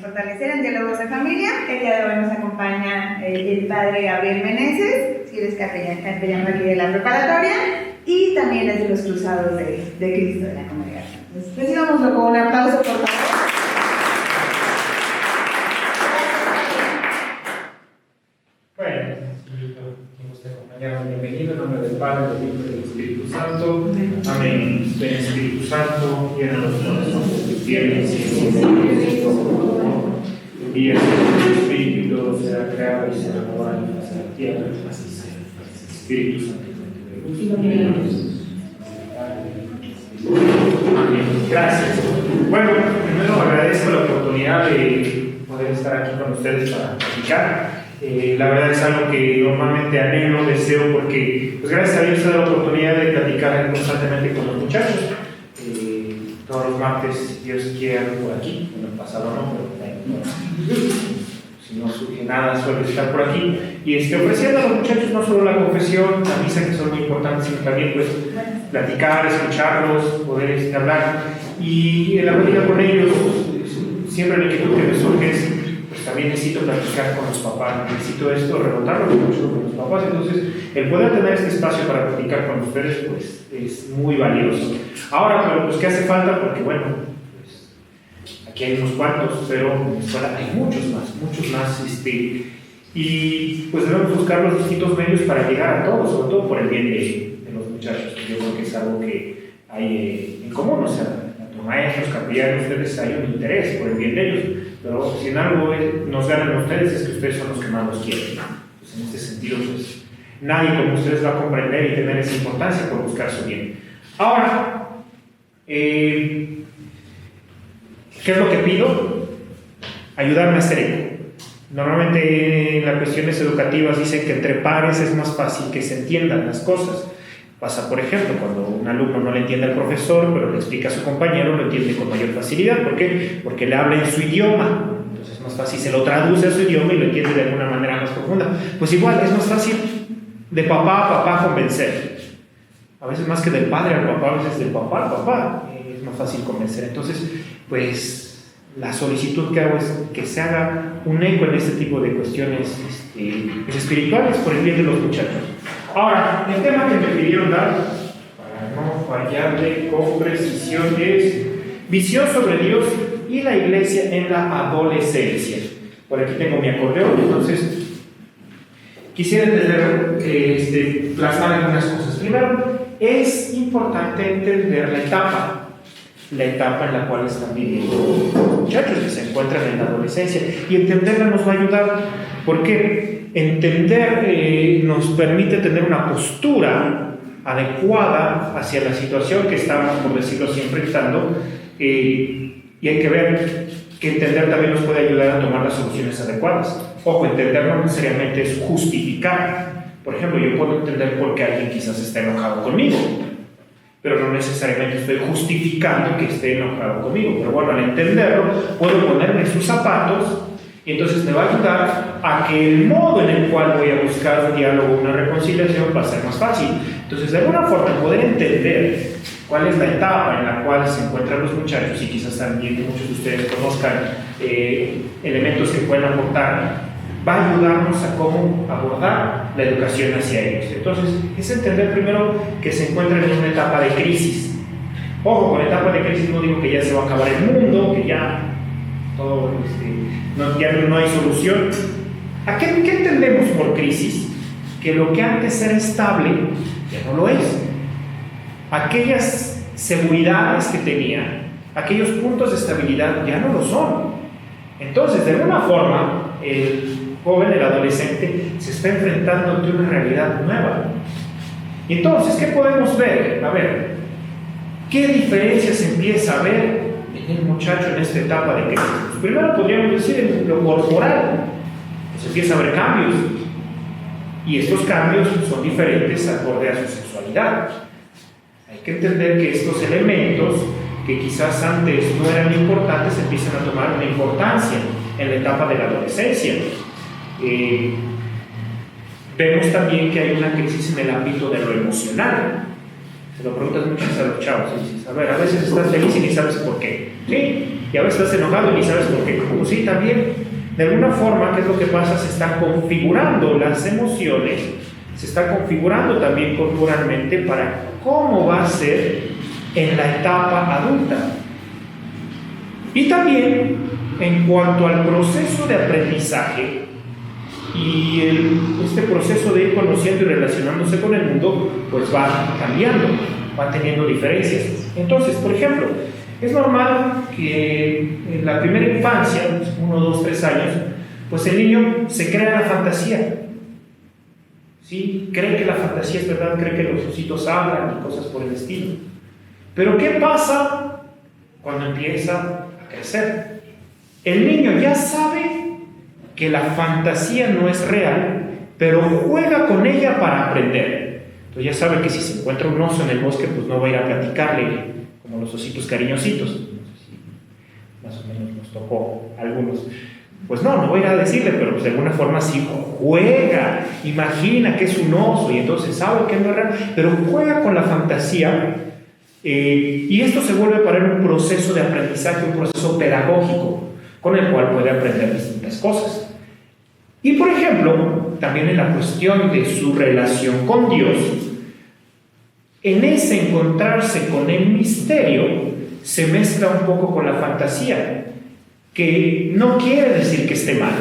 fortalecer en diálogos de familia. El día de hoy nos acompaña el padre Gabriel Meneses, que es capellán aquí de la preparatoria, y también es de los cruzados de Cristo de la congregación. Entonces, recibámoslo con un aplauso, por favor. Bueno, me gusta acompañarnos. Bienvenido en nombre del Padre, del Hijo y del Espíritu Santo. Amén. Ven Espíritu Santo, llena los corazones de fieles y el Espíritu todo será creado y será moral en la tierra. Así sea. Espíritu Santo. Amén. Gracias. Bueno, primero agradezco la oportunidad de poder estar aquí con ustedes para platicar. La verdad es algo que normalmente anhelo, deseo, porque pues gracias a Dios he dado la oportunidad de platicar constantemente con los muchachos. Todos los martes, si Dios quiere, algo por aquí. Bueno, el pasado no, pero si no surge nada, suelo estar por aquí. Y ofreciendo a los muchachos no solo la confesión, la misa, que son muy importantes, sino también pues platicar, escucharlos, poder hablar. Y en la medida con ellos, siempre la inquietud que me surge es, pues también necesito platicar con los papás, necesito esto, rebotarlo mucho con los papás. Entonces, el poder tener este espacio para platicar con ustedes, pues es muy valioso. Ahora, pero pues, ¿qué hace falta? Porque bueno, pues, aquí hay unos cuantos, pero en la escuela hay muchos más, y pues debemos buscar los distintos medios para llegar a todos, sobre todo por el bien de los muchachos, que yo creo que es algo que hay en común, o sea, tanto maestros, capellanos, ustedes hay un interés por el bien de ellos, pero si en algo nos ganan ustedes es que ustedes son los que más los quieren, ¿no? Pues en este sentido, pues nadie como ustedes va a comprender y tener esa importancia por buscar su bien. Ahora, ¿qué es lo que pido? Ayudarme a hacer eco. Normalmente en las cuestiones educativas dicen que entre pares es más fácil que se entiendan las cosas. Pasa, por ejemplo, cuando un alumno no le entiende al profesor, pero le explica a su compañero, lo entiende con mayor facilidad. ¿Por qué? Porque le habla en su idioma. Entonces es más fácil, se lo traduce a su idioma y lo entiende de alguna manera más profunda. Pues igual, es más fácil de papá a papá convencer. A veces más que del padre al papá, a veces del papá al papá. Es más fácil convencer. Entonces, pues la solicitud que hago es que se haga un eco en este tipo de cuestiones espirituales por el bien de los muchachos. Ahora, el tema que me pidieron dar, para no fallarle con precisión, es visión sobre Dios y la iglesia en la adolescencia. Por aquí tengo mi acordeón, entonces quisiera plasmar algunas cosas. Primero, es importante entender la etapa en la cual están viviendo los muchachos que se encuentran en la adolescencia, y entenderla nos va a ayudar. ¿Por qué? Entender nos permite tener una postura adecuada hacia la situación que estamos, por decirlo así, enfrentando, y hay que ver que entender también nos puede ayudar a tomar las soluciones adecuadas. Ojo, entender no necesariamente es justificar. Por ejemplo, yo puedo entender por qué alguien quizás está enojado conmigo, pero no necesariamente estoy justificando que esté enojado conmigo. Pero bueno, al entenderlo, puedo ponerme en sus zapatos, y entonces me va a ayudar a que el modo en el cual voy a buscar un diálogo, una reconciliación, va a ser más fácil. Entonces, de alguna forma, poder entender cuál es la etapa en la cual se encuentran los muchachos, y quizás también que muchos de ustedes conozcan elementos que pueden aportar, va a ayudarnos a cómo abordar la educación hacia ellos. Entonces, es entender primero que se encuentran en una etapa de crisis. Ojo, con etapa de crisis no digo que ya se va a acabar el mundo, que ya todo, ya no hay solución. ¿A qué entendemos por crisis? Que lo que antes era estable ya no lo es. Aquellas seguridades que tenía, aquellos puntos de estabilidad ya no lo son. Entonces, de alguna forma, el joven, el adolescente, se está enfrentando ante una realidad nueva. Y entonces, ¿qué podemos ver? A ver, ¿qué diferencias empieza a ver en el muchacho en esta etapa de crisis? Pues primero podríamos decir en lo corporal, pues empieza a haber cambios, y estos cambios son diferentes acorde a su sexualidad. Hay que entender que estos elementos, que quizás antes no eran importantes, empiezan a tomar una importancia en la etapa de la adolescencia. Vemos también que hay una crisis en el ámbito de lo emocional. Se lo preguntas mucho a los chavos y dices, a ver, a veces estás feliz y ni sabes por qué. ¿Sí? y a veces estás enojado y ni sabes por qué. Pues sí, también. De alguna forma, ¿qué es lo que pasa? Se están configurando las emociones, se está configurando también corporalmente para cómo va a ser en la etapa adulta. Y también, en cuanto al proceso de aprendizaje y este proceso de ir conociendo y relacionándose con el mundo, pues va cambiando, va teniendo diferencias. Entonces, por ejemplo, es normal que en la primera infancia, 1, 2, 3 años, pues el niño se crea la fantasía. ¿Sí? Cree que la fantasía es verdad, cree que los ositos hablan y cosas por el estilo. Pero ¿qué pasa cuando empieza a crecer? El niño ya sabe que la fantasía no es real, pero juega con ella para aprender. Entonces ya sabe que si se encuentra un oso en el bosque, pues no va a ir a platicarle como los ositos cariñositos. No sé si más o menos nos tocó a algunos. Pues no voy a ir a decirle, pero pues de alguna forma sí juega, imagina que es un oso y entonces sabe que no es real, pero juega con la fantasía. Y esto se vuelve para él un proceso de aprendizaje, un proceso pedagógico, con el cual puede aprender distintas cosas. Y por ejemplo, también en la cuestión de su relación con Dios, en ese encontrarse con el misterio, se mezcla un poco con la fantasía, que no quiere decir que esté mal,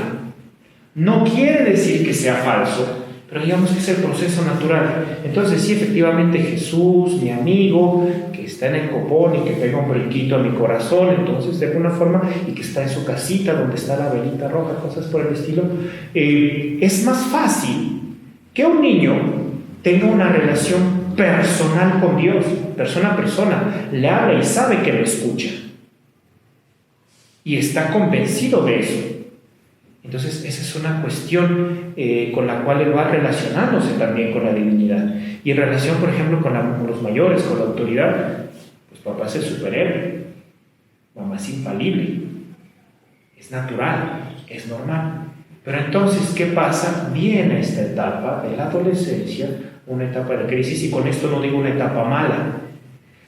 no quiere decir que sea falso, pero digamos que es el proceso natural. Entonces sí, efectivamente Jesús, mi amigo, que está en el copón y que pega un brinquito a mi corazón, entonces de alguna forma, y que está en su casita donde está la velita roja, cosas por el estilo, es más fácil que un niño tenga una relación personal con Dios, persona a persona, le habla y sabe que lo escucha y está convencido de eso. Entonces esa es una cuestión con la cual él va relacionándose también con la divinidad. Y en relación, por ejemplo, con los mayores, con la autoridad, pues papá es el superhéroe, mamá es infalible, es natural, es normal. Pero entonces, ¿qué pasa? Viene esta etapa de la adolescencia, una etapa de crisis, y con esto no digo una etapa mala,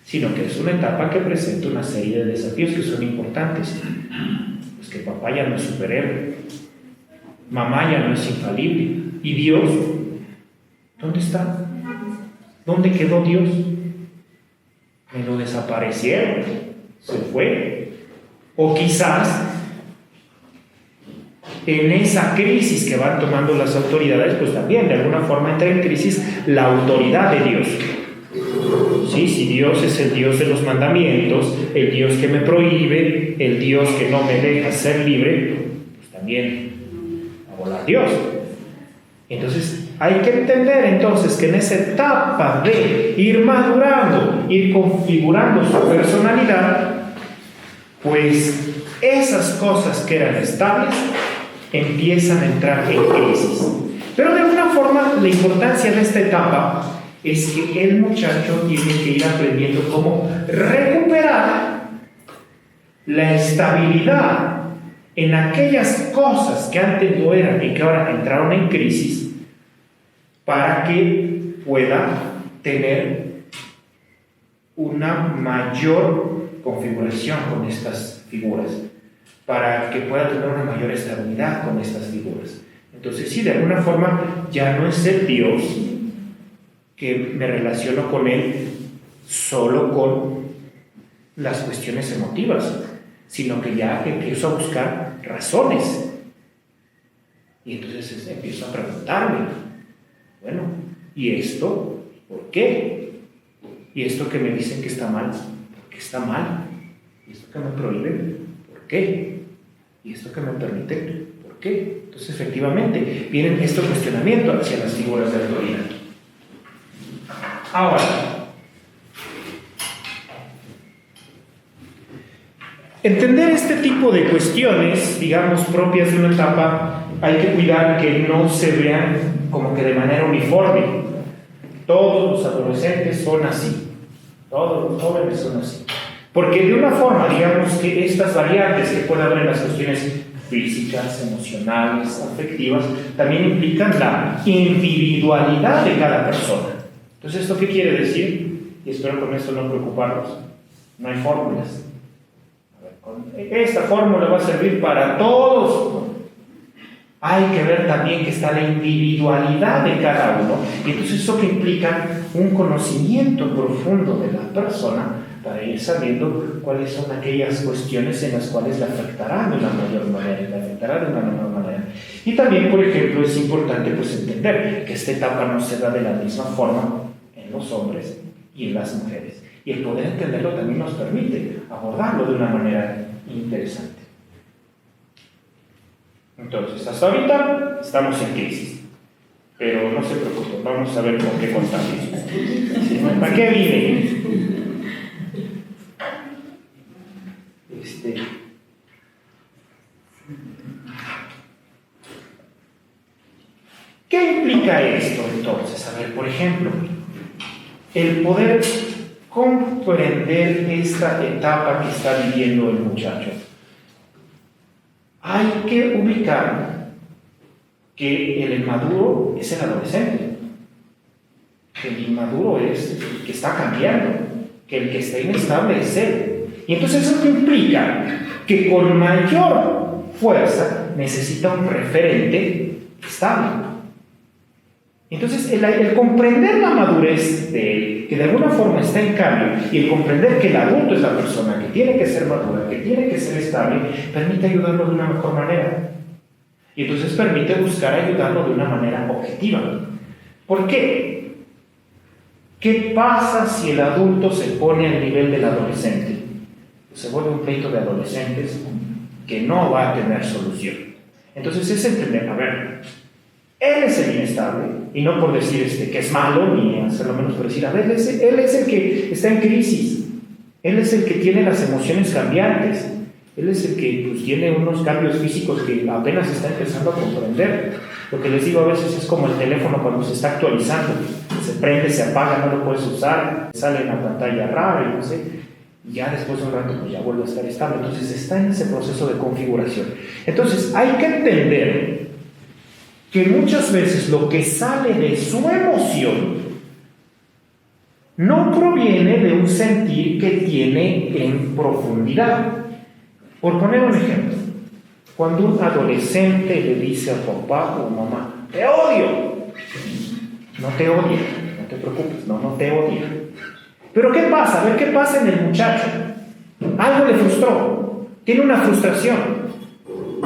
sino que es una etapa que presenta una serie de desafíos que son importantes. Pues que papá ya no es superhéroe, mamá ya no es infalible, y Dios, ¿dónde está? ¿Dónde quedó Dios? Me lo desaparecieron, se fue. O quizás en esa crisis que van tomando las autoridades, pues también de alguna forma entra en crisis la autoridad de Dios. Sí, si Dios es el Dios de los mandamientos, el Dios que me prohíbe, el Dios que no me deja ser libre, pues también a volar Dios. Entonces hay que entender entonces que en esa etapa de ir madurando, ir configurando su personalidad, pues esas cosas que eran estables empiezan a entrar en crisis. Pero de alguna forma la importancia de esta etapa es que el muchacho tiene que ir aprendiendo cómo recuperar la estabilidad en aquellas cosas que antes no eran y que ahora entraron en crisis, para que pueda tener una mayor configuración con estas figuras, para que pueda tener una mayor estabilidad con estas figuras. Entonces sí, de alguna forma ya no es el Dios que me relaciono con él solo con las cuestiones emotivas, sino que ya empiezo a buscar razones. Y entonces empiezo a preguntarme, bueno, ¿y esto? ¿Por qué? ¿Y esto que me dicen que está mal? ¿Por qué está mal? ¿Y esto que me prohíben? ¿Por qué? ¿Y esto que me permiten? ¿Por qué? Entonces efectivamente vienen estos cuestionamientos hacia las figuras de autoridad. Ahora, entender este tipo de cuestiones, digamos, propias de una etapa, hay que cuidar que no se vean como que de manera uniforme. Todos los adolescentes son así, todos los jóvenes son así. Porque de una forma, digamos que estas variantes que puede haber en las cuestiones físicas, emocionales, afectivas, también implican la individualidad de cada persona. Entonces, ¿esto qué quiere decir? Y espero con esto no preocuparnos. No hay fórmulas. A ver, Esta fórmula va a servir para todos. Hay que ver también que está la individualidad de cada uno, y entonces eso que implica un conocimiento profundo de la persona para ir sabiendo cuáles son aquellas cuestiones en las cuales le afectará de una mayor manera, le afectará de una menor manera. Y también, por ejemplo, es importante pues entender que esta etapa no se da de la misma forma en los hombres y en las mujeres. Y el poder entenderlo también nos permite abordarlo de una manera interesante. Entonces, hasta ahorita estamos en crisis, pero no se preocupen, vamos a ver con qué contamos. ¿Para qué vive? ¿Qué implica esto entonces? A ver, por ejemplo, el poder comprender esta etapa que está viviendo el muchacho. Hay que ubicar que el inmaduro es el adolescente, que el inmaduro es el que está cambiando, que el que está inestable es él. Y entonces eso implica que con mayor fuerza necesita un referente estable. Entonces el comprender la madurez de él, que de alguna forma está en cambio, y el comprender que el adulto es la persona que tiene que ser madura, que tiene que ser estable, permite ayudarlo de una mejor manera. Y entonces permite buscar ayudarlo de una manera objetiva. ¿Por qué? ¿Qué pasa si el adulto se pone al nivel del adolescente? Se vuelve un pleito de adolescentes que no va a tener solución. Entonces es entender, a ver, él es el inestable, y no por decir que es malo, ni hacerlo menos por decir, a ver, él es el que está en crisis, él es el que tiene las emociones cambiantes, él es el que pues, tiene unos cambios físicos que apenas está empezando a comprender. Lo que les digo a veces es como el teléfono cuando se está actualizando, se prende, se apaga, no lo puedes usar, sale una pantalla rara y no sé, y ya después de un rato pues ya vuelve a estar estable. Entonces está en ese proceso de configuración. Entonces hay que entender que muchas veces lo que sale de su emoción no proviene de un sentir que tiene en profundidad. Por poner un ejemplo, cuando un adolescente le dice a papá o mamá, te odio, no te odia, no te preocupes, no te odia. Pero ¿qué pasa? A ver, ¿qué pasa en el muchacho? Algo le frustró, tiene una frustración,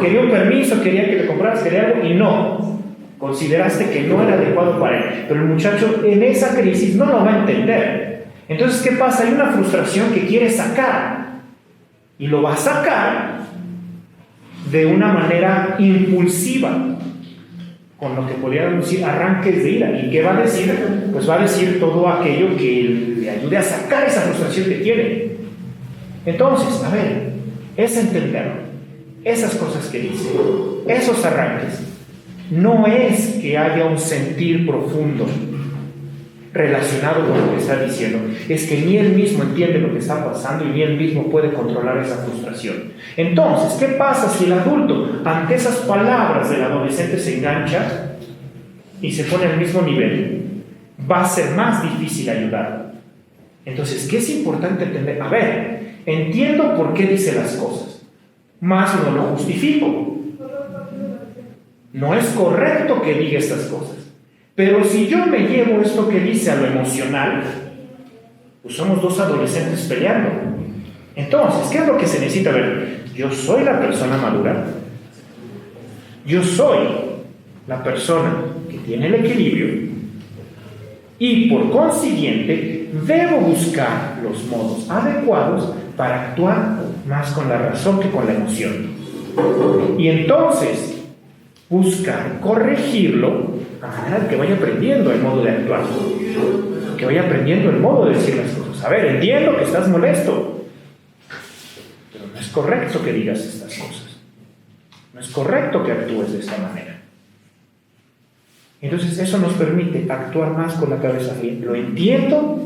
quería un permiso, quería que le compraras, quería algo y no. Consideraste que no era adecuado para él, pero el muchacho en esa crisis no lo va a entender. Entonces, ¿qué pasa? Hay una frustración que quiere sacar y lo va a sacar de una manera impulsiva, con lo que podríamos decir arranques de ira. ¿Y qué va a decir? Pues va a decir todo aquello que le ayude a sacar esa frustración que tiene. Entonces, a ver, es entenderlo, esas cosas que dice, esos arranques. No es que haya un sentir profundo relacionado con lo que está diciendo, es que ni él mismo entiende lo que está pasando y ni él mismo puede controlar esa frustración. Entonces, ¿qué pasa si el adulto ante esas palabras del adolescente se engancha y se pone al mismo nivel? Va a ser más difícil ayudarlo. Entonces, ¿qué es importante entender? A ver, entiendo por qué dice las cosas, mas no lo justifico. No es correcto que diga estas cosas. Pero si yo me llevo esto que dice a lo emocional, pues somos dos adolescentes peleando. Entonces, ¿qué es lo que se necesita ver? Yo soy la persona madura. Yo soy la persona que tiene el equilibrio. Y por consiguiente, debo buscar los modos adecuados para actuar más con la razón que con la emoción. Y entonces buscar corregirlo a manera de que vaya aprendiendo el modo de actuar, que vaya aprendiendo el modo de decir las cosas. A ver, entiendo que estás molesto, pero no es correcto que digas estas cosas, no es correcto que actúes de esta manera. Entonces eso nos permite actuar más con la cabeza fría. Lo entiendo,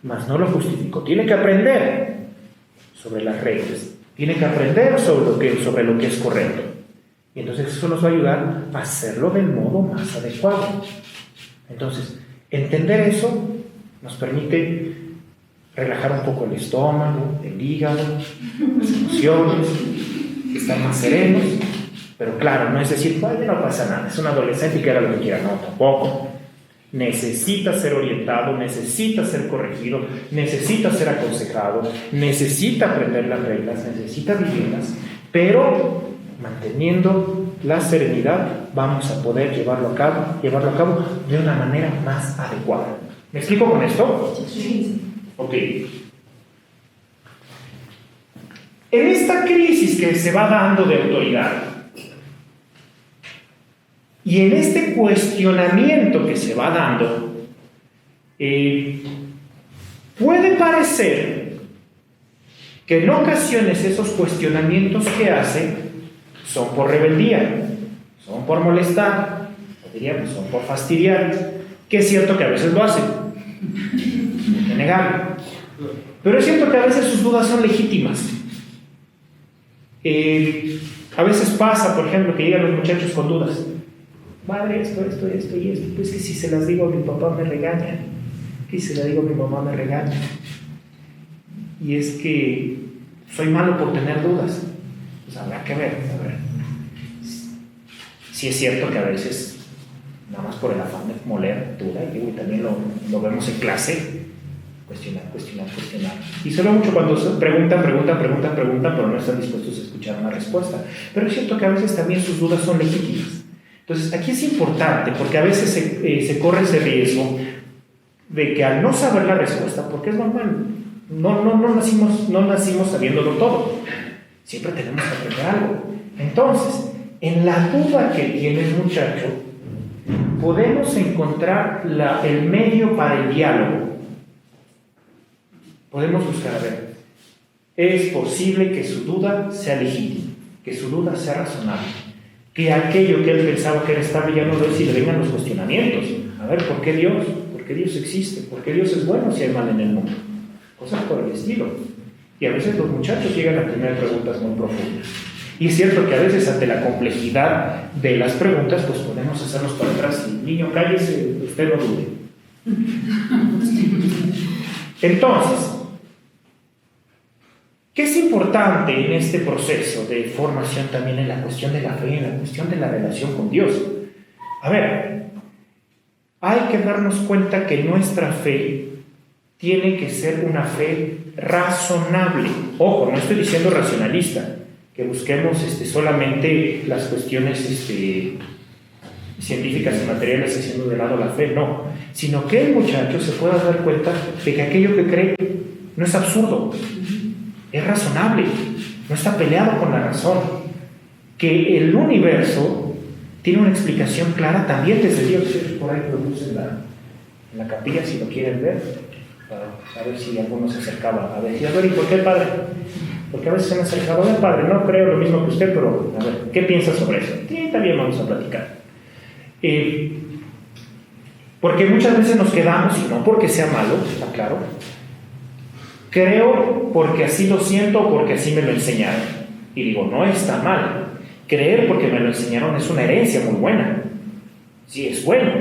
mas no lo justifico. Tiene que aprender sobre las reglas, tiene que aprender sobre lo que es correcto. Y entonces eso nos va a ayudar a hacerlo del modo más adecuado. Entonces, entender eso nos permite relajar un poco el estómago, el hígado, las emociones, estar más serenos. Pero claro, no es decir, vaya, no pasa nada, es un adolescente y que haga lo que quiera. No, tampoco. Necesita ser orientado, necesita ser corregido, necesita ser aconsejado, necesita aprender las reglas, necesita vivirlas, pero manteniendo la serenidad vamos a poder llevarlo a cabo de una manera más adecuada. ¿Me explico con esto? Sí. Ok. En esta crisis que se va dando de autoridad y en este cuestionamiento que se va dando, puede parecer que en ocasiones esos cuestionamientos que hacen son por rebeldía, son por molestar, o diríamos, son por fastidiar, que es cierto que a veces lo hacen, no hay que negarlo, pero es cierto que a veces sus dudas son legítimas. A veces pasa, por ejemplo, que llegan los muchachos con dudas. Madre, esto y esto. Pues que si se las digo a mi papá me regaña. Que si se las digo a mi mamá me regaña. Y es que soy malo por tener dudas. Pues habrá que ver, a ver. Sí es cierto que a veces, nada más por el afán de moler duda, y también lo vemos en clase, cuestionar. Y se ve mucho cuando preguntan, pero no están dispuestos a escuchar una respuesta. Pero es cierto que a veces también sus dudas son legítimas. Entonces, aquí es importante, porque a veces se corre ese riesgo de que al no saber la respuesta, porque es normal, no nacimos sabiéndolo todo. Siempre tenemos que aprender algo. Entonces, en la duda que tiene el muchacho, podemos encontrar el medio para el diálogo. Podemos buscar, a ver, es posible que su duda sea legítima, que su duda sea razonable, que aquello que él pensaba que era estable ya no lo es y le vengan los cuestionamientos. A ver, ¿por qué Dios? ¿Por qué Dios existe? ¿Por qué Dios es bueno si hay mal en el mundo? Cosas por el estilo. Y a veces los muchachos llegan a tener preguntas muy profundas. Y es cierto que a veces ante la complejidad de las preguntas, pues podemos hacernos para atrás y niño, cállese, usted no dude. Entonces, ¿qué es importante en este proceso de formación también en la cuestión de la fe, en la cuestión de la relación con Dios? A ver, hay que darnos cuenta que nuestra fe tiene que ser una fe razonable. Ojo, no estoy diciendo racionalista, que busquemos solamente las cuestiones científicas y materiales haciendo de lado la fe, no, sino que el muchacho se pueda dar cuenta de que aquello que cree no es absurdo, es razonable, no está peleado con la razón, que el universo tiene una explicación clara también desde Dios. Por ahí lo puse en la capilla si lo quieren ver, para ver si alguno se acercaba a ver, ¿y por qué, padre? Porque a veces se me acercaba, a ver, padre, no creo lo mismo que usted, pero a ver, ¿qué piensa sobre eso? Sí, también vamos a platicar. Porque muchas veces nos quedamos, y no porque sea malo, está claro, creo porque así lo siento o porque así me lo enseñaron. Y digo, no está mal. Creer porque me lo enseñaron es una herencia muy buena. Sí, es bueno.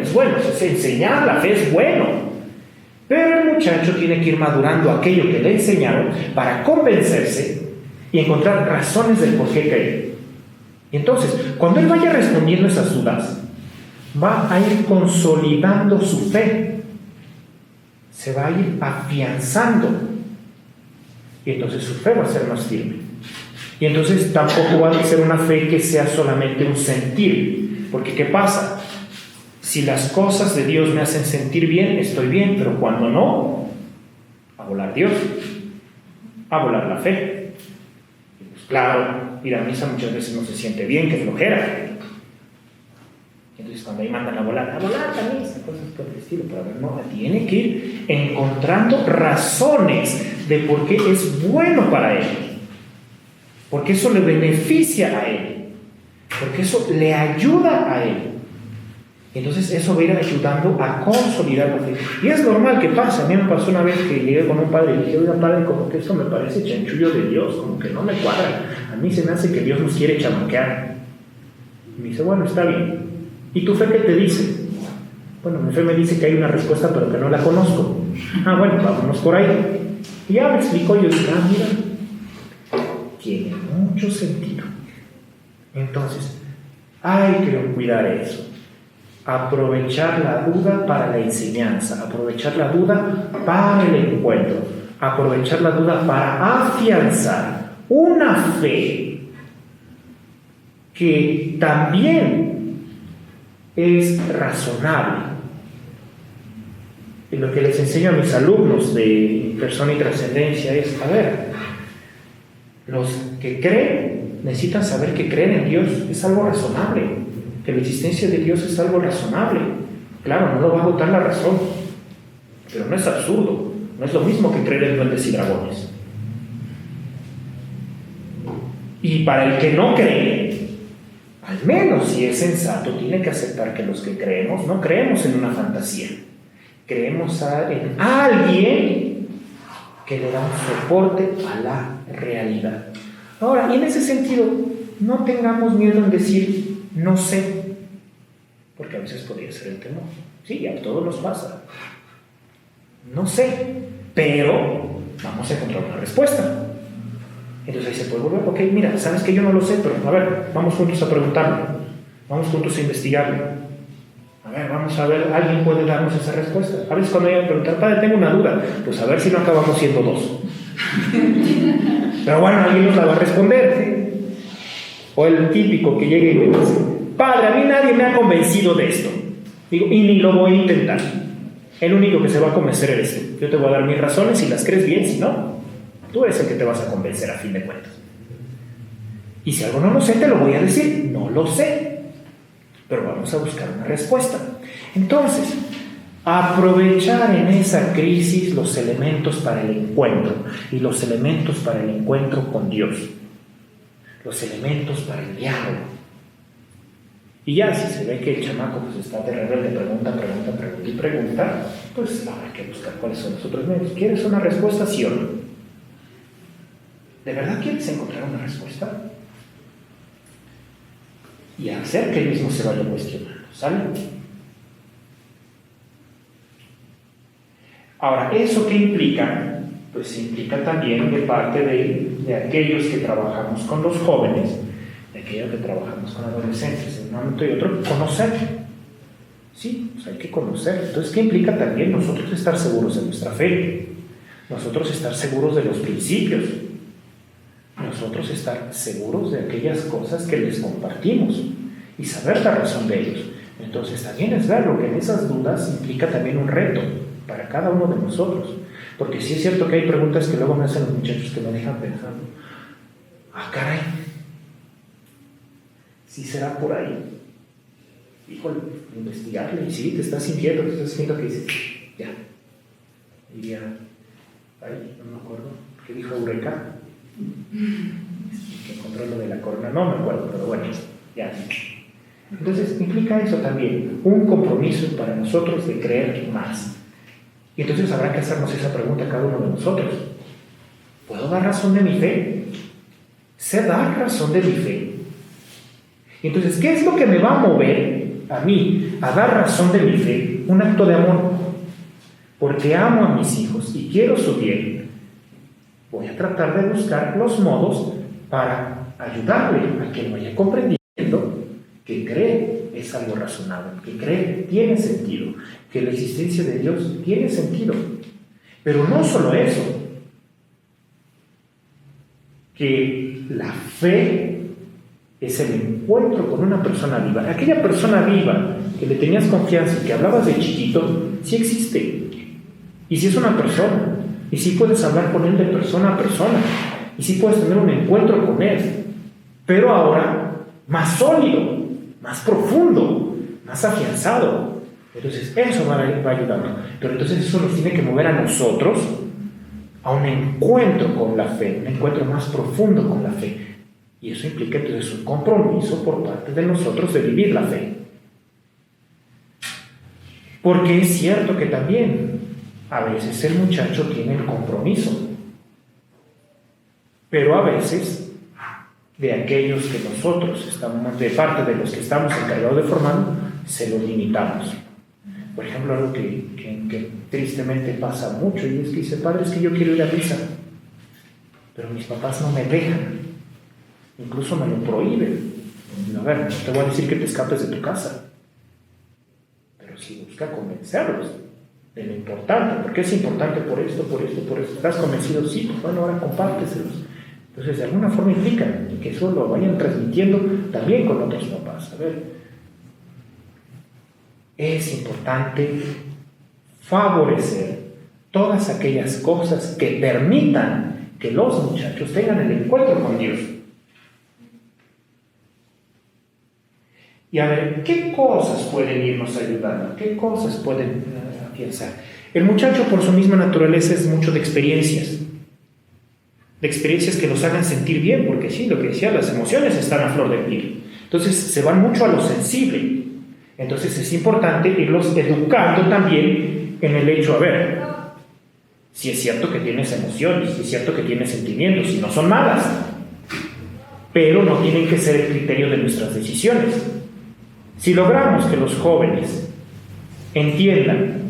Enseñar la fe es bueno. Pero el muchacho tiene que ir madurando aquello que le enseñaron para convencerse y encontrar razones del por qué creer. Y entonces, cuando él vaya respondiendo esas dudas, va a ir consolidando su fe, se va a ir afianzando, y entonces su fe va a ser más firme. Y entonces tampoco va a ser una fe que sea solamente un sentir, porque ¿qué pasa? Si las cosas de Dios me hacen sentir bien, estoy bien, pero cuando no, a volar Dios, a volar la fe. Y pues claro, ir a misa muchas veces no se siente bien, que flojera. Entonces cuando ahí mandan a volar también, cosas por el estilo, pero no, tiene que ir encontrando razones de por qué es bueno para él, porque eso le beneficia a él, porque eso le ayuda a él. Entonces eso va a ir ayudando a consolidar la fe. Y es normal que pase. A mí me pasó una vez que llegué con un padre y le dije, oiga padre, como que esto me parece chanchullo de Dios, como que no me cuadra. A mí se me hace que Dios nos quiere chamaquear. Y me dice, bueno, está bien. ¿Y tu fe qué te dice? Bueno, mi fe me dice que hay una respuesta pero que no la conozco. Bueno, vámonos por ahí. Y ya me explicó, yo dije, mira, tiene mucho sentido. Entonces, hay que cuidar eso. Aprovechar la duda para la enseñanza, aprovechar la duda para el encuentro, aprovechar la duda para afianzar una fe que también es razonable. Y lo que les enseño a mis alumnos de persona y trascendencia es, a ver, los que creen necesitan saber que creer en Dios es algo razonable, que la existencia de Dios es algo razonable. Claro, no lo va a agotar la razón, pero no es absurdo, no es lo mismo que creer en duendes y dragones. Y para el que no cree, al menos si es sensato, tiene que aceptar que los que creemos no creemos en una fantasía, creemos en alguien que le da un soporte a la realidad. Ahora, y en ese sentido, no tengamos miedo en decir no sé, porque a veces podría ser el temor. Sí, a todos nos pasa. No sé, pero vamos a encontrar una respuesta. Entonces ahí se puede volver, ok, mira, sabes que yo no lo sé, pero a ver, vamos juntos a preguntarlo, vamos juntos a investigarlo. A ver, vamos a ver, alguien puede darnos esa respuesta. A veces cuando hay que preguntar, padre, tengo una duda, pues a ver si no acabamos siendo dos. Pero bueno, alguien nos la va a responder, ¿sí? O el típico que llega y me dice, padre, a mí nadie me ha convencido de esto. Digo, y ni lo voy a intentar. El único que se va a convencer eres tú. Yo te voy a dar mis razones, si las crees bien, si no, tú eres el que te vas a convencer a fin de cuentas. Y si algo no lo sé, te lo voy a decir, no lo sé. Pero vamos a buscar una respuesta. Entonces, aprovechar en esa crisis los elementos para el encuentro y los elementos para el encuentro con Dios. Los elementos para el diálogo. Y ya si se ve que el chamaco pues está de rebelde, pregunta, pues habrá que buscar cuáles son los otros medios. ¿Quieres una respuesta, sí o no? ¿De verdad quieres encontrar una respuesta? Y hacer que él mismo se vaya cuestionando, ¿sale? Ahora, ¿eso qué implica? Pues implica también de parte de aquellos que trabajamos con los jóvenes, de aquellos que trabajamos con adolescentes, en un momento y otro, conocer. Sí, pues hay que conocer. Entonces, ¿qué implica también nosotros estar seguros de nuestra fe? Nosotros estar seguros de los principios. Nosotros estar seguros de aquellas cosas que les compartimos y saber la razón de ellos. Entonces, también es ver lo que en esas dudas implica también un reto para cada uno de nosotros. Porque sí es cierto que hay preguntas que luego me hacen los muchachos que me dejan pensando, caray, ¿sí será por ahí? Híjole, investigarle, y sí, te estás sintiendo que dices, ya. Diría, no me acuerdo, ¿qué dijo Eureka? Que encontró lo de la corona, no me acuerdo, pero bueno, ya. Entonces, implica eso también, un compromiso para nosotros de creer más. Y entonces habrá que hacernos esa pregunta a cada uno de nosotros. ¿Puedo dar razón de mi fe? ¿Sé dar razón de mi fe? Y entonces, ¿qué es lo que me va a mover a mí a dar razón de mi fe? Un acto de amor. Porque amo a mis hijos y quiero su bien. Voy a tratar de buscar los modos para ayudarle a que vaya comprendiendo que cree es algo razonable, que cree tiene sentido, que la existencia de Dios tiene sentido. Pero no solo eso, que la fe es el encuentro con una persona viva. Aquella persona viva que le tenías confianza y que hablabas de chiquito, sí existe. Y sí es una persona, y sí puedes hablar con él de persona a persona, y sí puedes tener un encuentro con él, pero ahora más sólido, más profundo, más afianzado. Entonces eso va ayudando. Pero entonces eso nos tiene que mover a nosotros a un encuentro con la fe, un encuentro más profundo con la fe. Y eso implica entonces un compromiso por parte de nosotros de vivir la fe. Porque es cierto que también a veces el muchacho tiene el compromiso, pero a veces de aquellos que nosotros estamos, de parte de los que estamos encargados de formar, se los limitamos. Por ejemplo, algo que tristemente pasa mucho, y es que dice, padre, es que yo quiero ir a misa, pero mis papás no me dejan, incluso me lo prohíben. A ver, no te voy a decir que te escapes de tu casa, pero sí busca convencerlos de lo importante. ¿Por qué es importante? Por esto, por esto, por esto. ¿Estás convencido? Sí, pues bueno, ahora compárteselos. Entonces, de alguna forma implica que eso lo vayan transmitiendo también con otros papás. A ver, es importante favorecer todas aquellas cosas que permitan que los muchachos tengan el encuentro con Dios. Y a ver, ¿qué cosas pueden irnos ayudando? ¿Qué cosas pueden afianzar? El muchacho, por su misma naturaleza, es mucho de experiencias que nos hagan sentir bien, porque sí, lo que decía, las emociones están a flor de piel. Entonces, se van mucho a lo sensible. Entonces, es importante irlos educando también en el hecho, a ver, si es cierto que tienes emociones, si es cierto que tienes sentimientos, y no son malas, pero no tienen que ser el criterio de nuestras decisiones. Si logramos que los jóvenes entiendan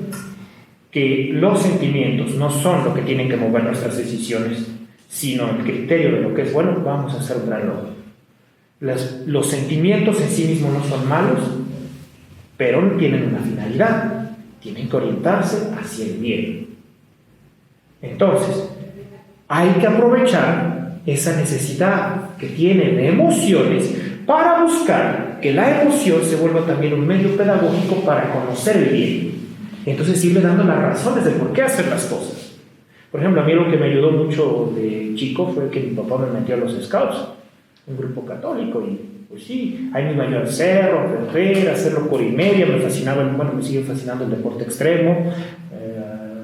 que los sentimientos no son lo que tienen que mover nuestras decisiones, sino el criterio de lo que es bueno, vamos a hacer un gran logro. Los sentimientos en sí mismos no son malos, pero tienen una finalidad, tienen que orientarse hacia el bien. Entonces, hay que aprovechar esa necesidad que tienen de emociones para buscar que la emoción se vuelva también un medio pedagógico para conocer el bien. Entonces, irle dando las razones de por qué hacer las cosas. Por ejemplo, a mí lo que me ayudó mucho de chico fue que mi papá me metió a los Scouts, un grupo católico, y pues sí, ahí me iba yo al cerro, a correr, a hacer locura y media, me fascinaba, bueno, me sigue fascinando el deporte extremo,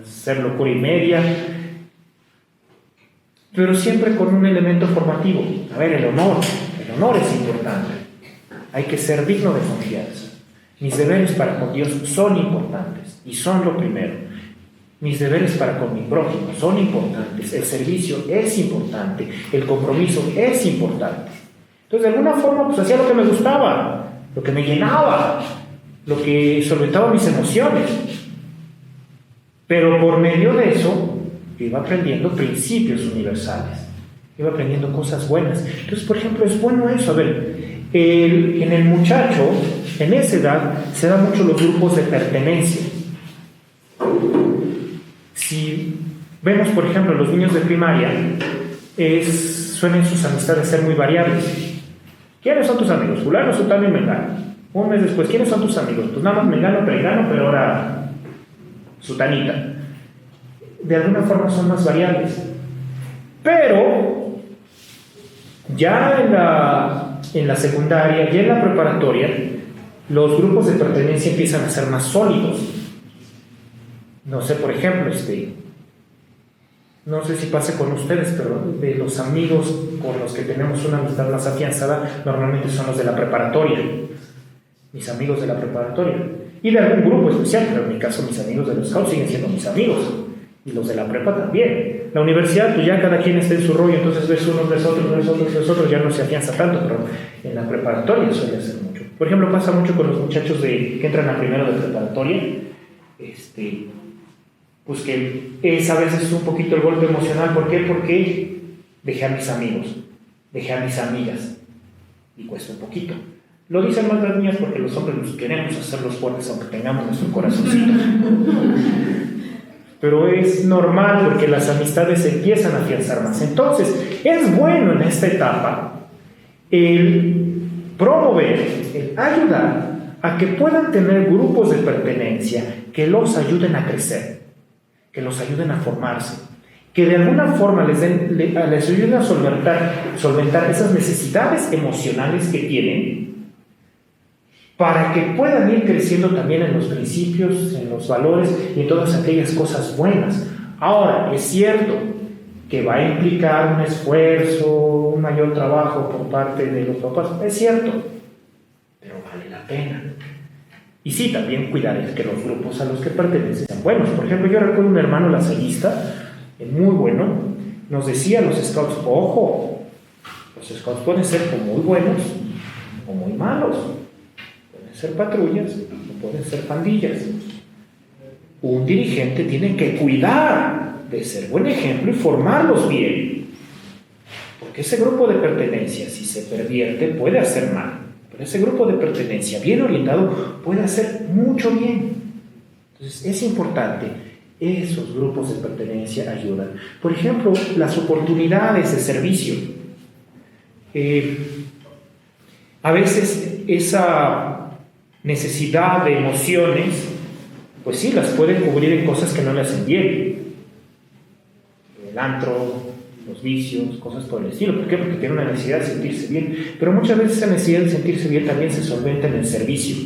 hacer locura y media, pero siempre con un elemento formativo. A ver, el honor es importante, hay que ser digno de confianza. Mis deberes para con Dios son importantes y son lo primero. Mis deberes para con mi prójimo son importantes, el servicio es importante, el compromiso es importante. Entonces, de alguna forma, pues hacía lo que me gustaba, lo que me llenaba, lo que solventaba mis emociones. Pero por medio de eso, yo iba aprendiendo principios universales, iba aprendiendo cosas buenas. Entonces, por ejemplo, es bueno eso. A ver, en el muchacho, en esa edad, se dan mucho los grupos de pertenencia. Si vemos, por ejemplo, los niños de primaria, suelen sus amistades ser muy variables. ¿Quiénes son tus amigos? Fulano, Sutano y Mengano. Un mes después, ¿quiénes son tus amigos? Pues nada más Mengano, Perengano, pero ahora Sutanita. De alguna forma son más variables. Pero ya en la secundaria y en la preparatoria, los grupos de pertenencia empiezan a ser más sólidos. No sé, por ejemplo, no sé si pase con ustedes, pero de los amigos con los que tenemos una amistad más afianzada, normalmente son los de la preparatoria. Mis amigos de la preparatoria. Y de algún grupo especial, pero en mi caso mis amigos de los Scouts siguen siendo mis amigos. Y los de la prepa también. La universidad, pues ya cada quien está en su rollo, entonces ves unos, ves otros, ya no se afianza tanto, pero en la preparatoria suele ser mucho. Por ejemplo, pasa mucho con los muchachos que entran a primero de preparatoria, pues que es a veces un poquito el golpe emocional. ¿Por qué? Porque dejé a mis amigos, dejé a mis amigas, y cuesta un poquito. Lo dicen más las niñas porque los hombres nos queremos hacer los fuertes aunque tengamos nuestro corazoncito. Pero es normal porque las amistades se empiezan a afianzar más. Entonces, es bueno en esta etapa el promover, el ayudar a que puedan tener grupos de pertenencia que los ayuden a crecer, que los ayuden a formarse, que de alguna forma les ayuden a solventar esas necesidades emocionales que tienen, para que puedan ir creciendo también en los principios, en los valores y en todas aquellas cosas buenas. Ahora, es cierto que va a implicar un esfuerzo, un mayor trabajo por parte de los papás, es cierto, pero vale la pena. Y sí, también cuidar que los grupos a los que pertenecen sean buenos. Por ejemplo, yo recuerdo un hermano lasallista, muy bueno, nos decía a los Scouts, ojo, los Scouts pueden ser o muy buenos o muy malos. Ser patrullas o pueden ser pandillas. un dirigente tiene que cuidar de ser buen ejemplo y formarlos bien. Porque ese grupo de pertenencia, si se pervierte, puede hacer mal. Pero ese grupo de pertenencia bien orientado puede hacer mucho bien. Entonces es importante, esos grupos de pertenencia ayudan. Por ejemplo, las oportunidades de servicio. A veces esa necesidad de emociones, pues sí, las pueden cubrir en cosas que no le hacen bien. El antro, los vicios, cosas por el estilo. ¿Por qué? Porque tiene una necesidad de sentirse bien. Pero muchas veces esa necesidad de sentirse bien también se solventa en el servicio,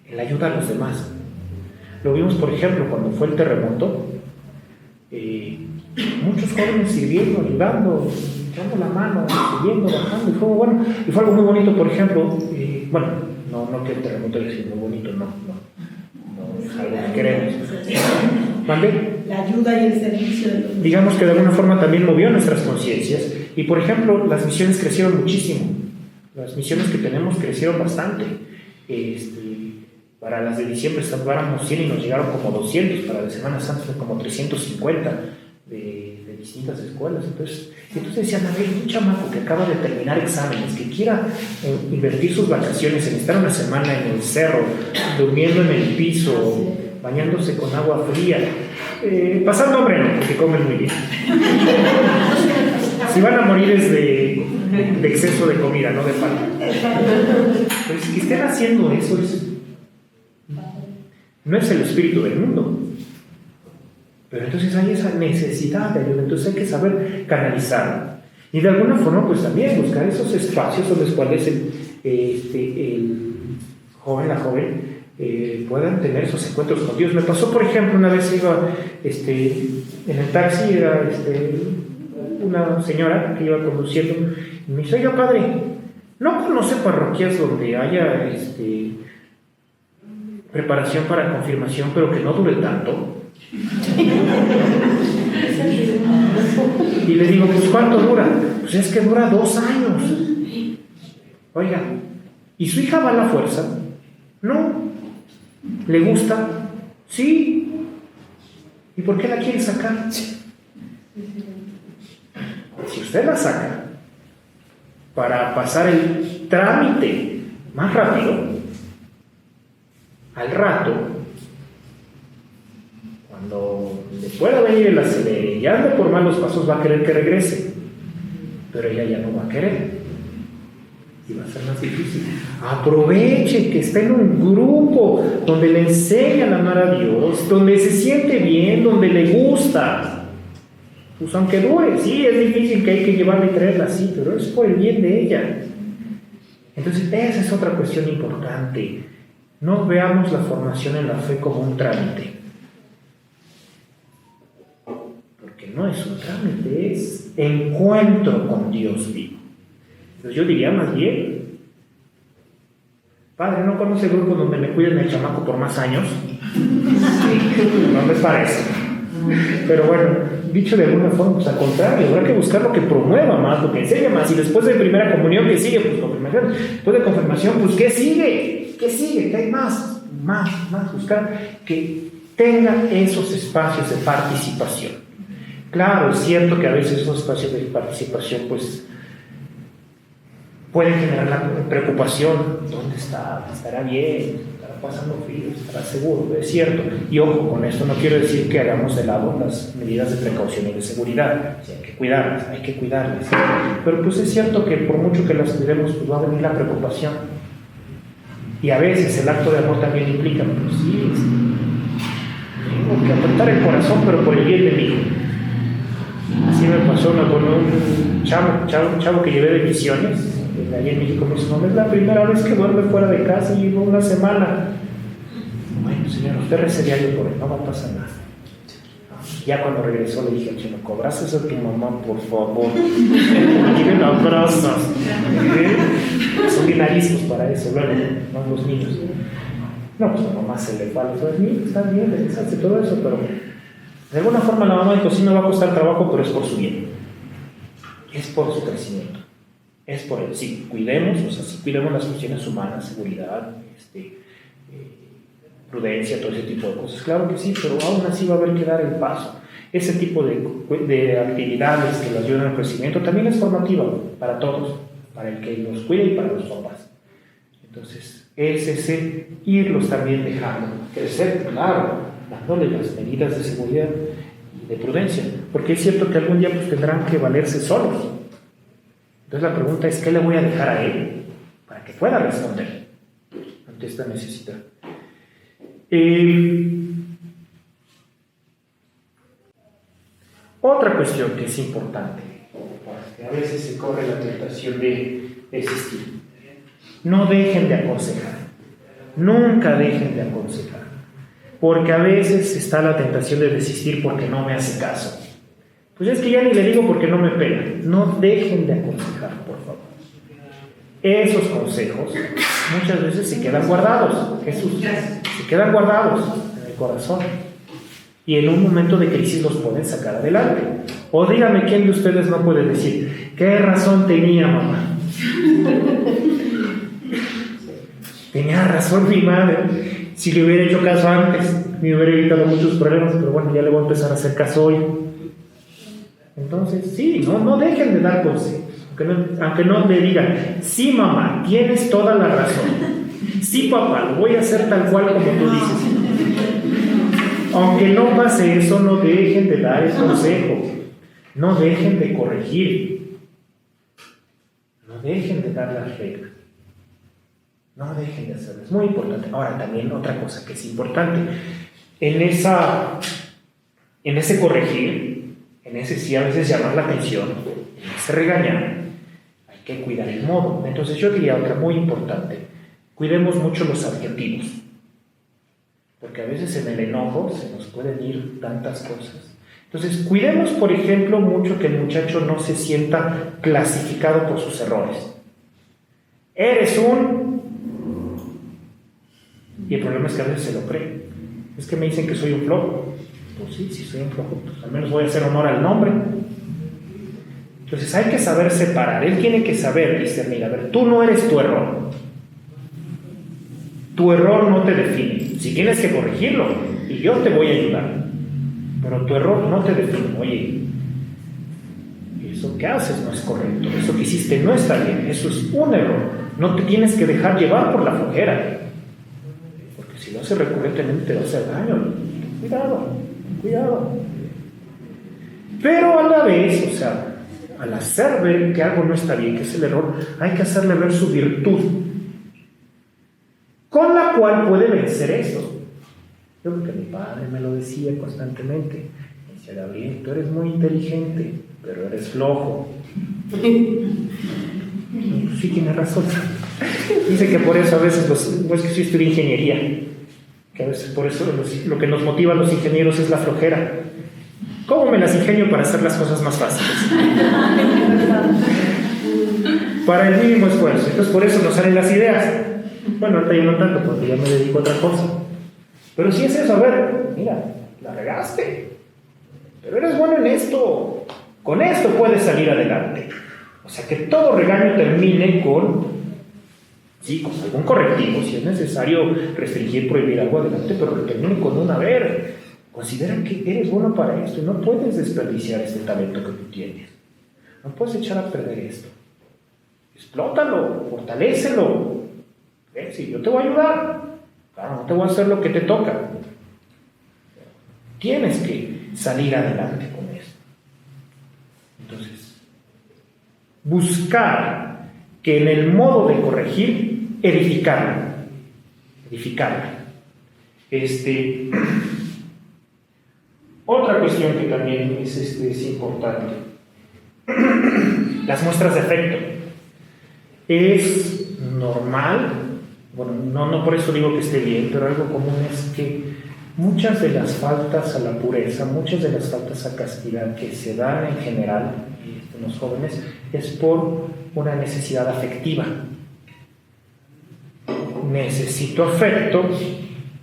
en la ayuda a los demás. Lo vimos, por ejemplo, cuando fue el terremoto. Muchos jóvenes sirviendo, ayudando, echando la mano, sirviendo, bajando. Y fue algo muy bonito, por ejemplo. No que el terremoto haya sido muy bonito, no es algo que queremos. ¿Mande? La ayuda y el servicio de los... Digamos que de alguna forma también movió nuestras conciencias. Y por ejemplo, las misiones crecieron muchísimo. Las misiones que tenemos crecieron bastante. Para las de diciembre estábamos 100 y nos llegaron como 200. Para la Semana Santa fue como 350 de distintas escuelas. Entonces decían, a ver, un chamaco que acaba de terminar exámenes, que quiera invertir sus vacaciones en estar una semana en el cerro, durmiendo en el piso, bañándose con agua fría, pasando hambre no, porque comen muy bien. Si van a morir es de exceso de comida, no de falta. Pues que estén haciendo eso no es el espíritu del mundo. Pero entonces hay esa necesidad de ayuda, entonces hay que saber canalizarlo. Y de alguna forma, pues también buscar esos espacios en los cuales el joven, la joven, puedan tener esos encuentros con Dios. Me pasó, por ejemplo, una vez iba en el taxi, era una señora que iba conduciendo, y me dice, oiga, padre, ¿no conoce parroquias donde haya preparación para confirmación, pero que no dure tanto? Y le digo, pues ¿cuánto dura? Pues es que dura 2 años. Oiga, ¿y su hija va a la fuerza? No. ¿Le gusta? Sí. ¿Y por qué la quiere sacar? Si usted la saca para pasar el trámite más rápido, al rato, cuando le pueda venir el acelere y ande por malos pasos, va a querer que regrese, pero ella ya no va a querer y va a ser más difícil. Aproveche que está en un grupo donde le enseñan a amar a Dios, donde se siente bien, donde le gusta, pues aunque dure, sí, es difícil, que hay que llevarla y traerla así, pero es por el bien de ella. Entonces esa es otra cuestión importante. No veamos la formación en la fe como un trámite, porque no es un trámite, es encuentro con Dios vivo. Entonces yo diría más bien, padre, ¿no conoce grupos donde me cuiden el chamaco por más años? No les parece. Pero bueno, dicho de alguna forma, pues al contrario, habrá que buscar lo que promueva más, lo que enseñe más. Y después de primera comunión, ¿qué sigue? Pues confirmación. Después de confirmación, pues ¿qué sigue? ¿Qué sigue? ¿Qué hay más? Buscar que tenga esos espacios de participación. Claro, es cierto que a veces esos espacios de participación, pues, pueden generar la preocupación. ¿Dónde está? ¿Estará bien? ¿Estará pasando frío? ¿Estará seguro? Es cierto. Y ojo, con esto no quiero decir que hagamos de lado las medidas de precaución y de seguridad. O sea, hay que cuidarlas. Pero pues es cierto que por mucho que las cuidemos, pues va a venir la preocupación. Y a veces el acto de amor también implica, pues sí, tengo que apretar el corazón, pero por el bien de mi hijo. Así me pasó con un chavo que llevé de misiones. Allí en México me dice, no, es la primera vez que duerme fuera de casa y llevo una semana. Bueno, señor, usted rece diario por él, no va a pasar nada. Ya cuando regresó le dije, ¿me cobras eso a tu mamá, por favor? Aquí me la abrazas. Son bien ariscos para eso, luego, no los niños. No, pues la mamá se le va a los niños, está bien, le hace todo eso, pero de alguna forma la mamá dijo, sí me va a costar trabajo, pero es por su bien. Es por su crecimiento. Es por él. Sí, cuidemos las cuestiones humanas, seguridad, prudencia, todo ese tipo de cosas. Claro que sí, pero aún así va a haber que dar el paso. Ese tipo de actividades que los ayudan al crecimiento también es formativa para todos, para el que los cuide y para los papás. Entonces, es ese irlos también dejando crecer, claro, dándole las medidas de seguridad y de prudencia, porque es cierto que algún día pues, tendrán que valerse solos. Entonces la pregunta es, ¿qué le voy a dejar a él para que pueda responder ante esta necesidad? Otra cuestión que es importante, porque a veces se corre la tentación de desistir. No dejen de aconsejar, nunca dejen de aconsejar, porque a veces está la tentación de desistir porque no me hace caso. Pues es que ya ni le digo porque no me pela. No dejen de aconsejar, por favor. Esos consejos muchas veces se quedan guardados, Jesús, se quedan guardados en el corazón. Y en un momento de crisis los pueden sacar adelante. O dígame quién de ustedes no puede decir, ¿qué razón tenía mamá? Tenía razón mi madre. Si le hubiera hecho caso antes, me hubiera evitado muchos problemas, pero bueno, ya le voy a empezar a hacer caso hoy. Entonces, sí, no dejen de dar consejos. Aunque no le digan, sí mamá, tienes toda la razón. Sí papá, lo voy a hacer tal cual como tú dices. Aunque no pase eso, no dejen de dar el consejo. No dejen de corregir. No dejen de dar las reglas. No dejen de hacerlo. Es muy importante. Ahora, también otra cosa que es importante. En ese corregir, en ese sí a veces llamar la atención, en ese regañar, hay que cuidar el modo. Entonces yo diría otra muy importante. Cuidemos mucho los adjetivos. Porque a veces en el enojo se nos pueden ir tantas cosas. Entonces, cuidemos, por ejemplo, mucho que el muchacho no se sienta clasificado por sus errores. Eres un... Y el problema es que a veces se lo cree. Es que me dicen que soy un flojo. Pues sí, si soy un flojo, pues al menos voy a hacer honor al nombre. Entonces hay que saber separar. Él tiene que saber discernir. A ver, tú no eres tu error. Tu error no te define. Si tienes que corregirlo, y yo te voy a ayudar. Pero tu error no te define. Oye, eso que haces no es correcto. Eso que hiciste no está bien. Eso es un error. No te tienes que dejar llevar por la flojera. Porque si lo haces recurrentemente te va a hacer daño. Cuidado. Pero a la vez, o sea, al hacer ver que algo no está bien, que es el error, hay que hacerle ver su virtud, con la cual puede vencer eso. Yo creo que mi padre me lo decía constantemente. Me decía, Gabriel, tú eres muy inteligente, pero eres flojo. Pues sí, tiene razón. Dice que por eso a veces pues que yo estudié ingeniería, que a veces por eso lo que nos motiva a los ingenieros es la flojera. ¿Cómo me las ingenio para hacer las cosas más fáciles? Para el mínimo esfuerzo. Entonces por eso nos salen las ideas. Bueno, ahorita yo no tanto porque ya me dedico a otra cosa. Pero si es eso, a ver, mira, la regaste, pero eres bueno en esto. Con esto puedes salir adelante. O sea, que todo regaño termine con algún correctivo, si es necesario restringir, prohibir algo adelante, pero que termine con un, a ver, considera que eres bueno para esto y no puedes desperdiciar este talento que tú tienes. No puedes echar a perder esto. Explótalo, fortalécelo. Sí, yo te voy a ayudar. Claro, no te voy a hacer lo que te toca. Tienes que salir adelante con esto. Entonces, buscar que en el modo de corregir, edificarla. Otra cuestión que también es importante. Las muestras de afecto. Es normal, bueno, no por eso digo que esté bien, pero algo común es que muchas de las faltas a la pureza, muchas de las faltas a castidad que se dan en general en los jóvenes es por una necesidad afectiva. Necesito afecto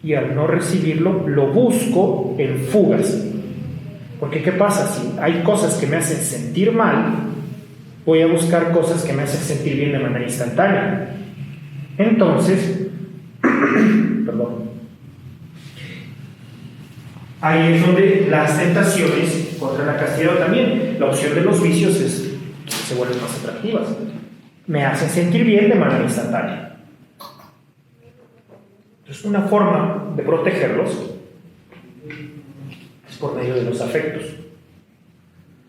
y al no recibirlo lo busco en fugas. Porque ¿qué pasa? Si hay cosas que me hacen sentir mal, voy a buscar cosas que me hacen sentir bien de manera instantánea. Entonces, Ahí es donde las tentaciones contra la castidad también, la opción de los vicios se vuelven más atractivas. Me hacen sentir bien de manera instantánea. Entonces, una forma de protegerlos es por medio de los afectos.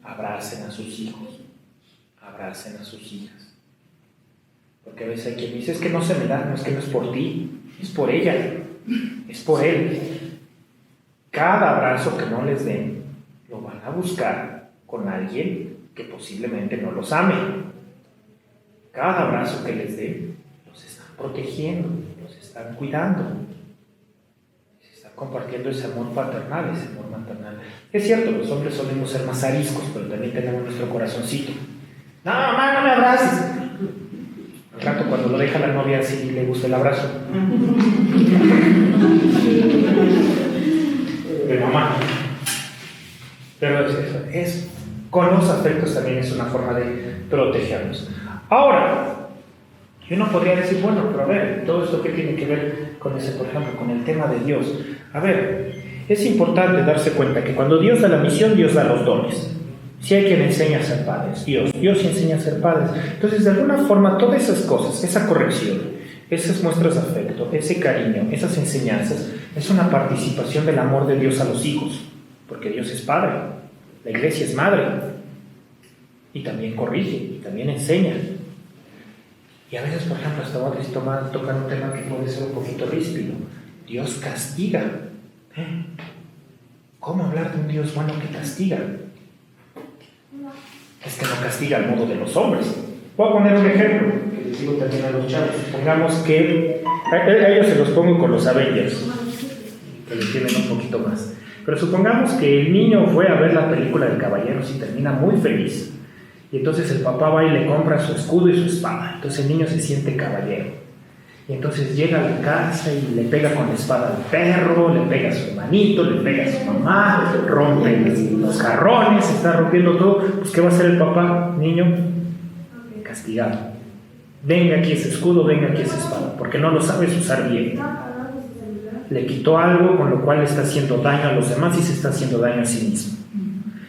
Abracen a sus hijos, abracen a sus hijas. Porque a veces hay quien dice, es que no se me da, no es que no es por ti, es por ella, es por él. Cada abrazo que no les den, lo van a buscar con alguien que posiblemente no los ame. Cada abrazo que les den, los están protegiendo, los están cuidando. Se está compartiendo ese amor paternal, ese amor maternal. Es cierto, los hombres solemos ser más ariscos, pero también tenemos nuestro corazoncito. No, mamá, no me abraces. Al rato cuando lo deja la novia así le gusta el abrazo. De mamá. Pero con los afectos también es una forma de protegernos. Ahora, yo no podría decir, bueno, pero a ver, todo esto que tiene que ver con ese, por ejemplo, con el tema de Dios. A ver, es importante darse cuenta que cuando Dios da la misión, Dios da los dones. Si hay quien enseña a ser padres, Dios enseña a ser padres. Entonces, de alguna forma, todas esas cosas, esa corrección, esas muestras de afecto, ese cariño, esas enseñanzas, es una participación del amor de Dios a los hijos, porque Dios es padre, la iglesia es madre, y también corrige, y también enseña. Y a veces, por ejemplo, hasta voy a tocar un tema que puede ser un poquito ríspido. Dios castiga. ¿Cómo hablar de un Dios bueno que castiga? Es que no castiga al modo de los hombres. Voy a poner un ejemplo que les digo también a los chavos. Supongamos que a ellos se los pongo con los Avengers, que les tienen un poquito más. Pero supongamos que el niño fue a ver la película de Caballeros y termina muy feliz. Y entonces el papá va y le compra su escudo y su espada. Entonces el niño se siente caballero. Y entonces llega a la casa y le pega con la espada al perro, le pega a su hermanito, le pega a su mamá, rompe los jarrones, está rompiendo todo. Pues ¿qué va a hacer el papá? Niño, castigado. Venga aquí ese escudo, venga aquí esa espada, porque no lo sabes usar bien. Le quitó algo con lo cual le está haciendo daño a los demás y se está haciendo daño a sí mismo.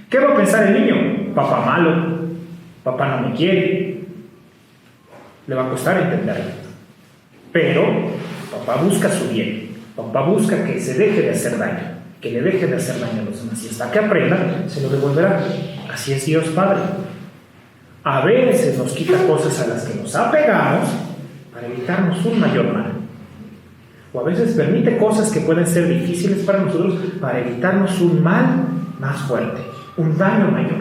¿Qué va a pensar el niño? Papá malo, papá no me quiere. Le va a costar entenderlo. Pero papá busca su bien, papá busca que se deje de hacer daño, que le deje de hacer daño a los demás, y hasta que aprenda, se lo devolverá. Así es Dios Padre. A veces nos quita cosas a las que nos apegamos para evitarnos un mayor mal, o a veces permite cosas que pueden ser difíciles para nosotros para evitarnos un mal más fuerte, un daño mayor.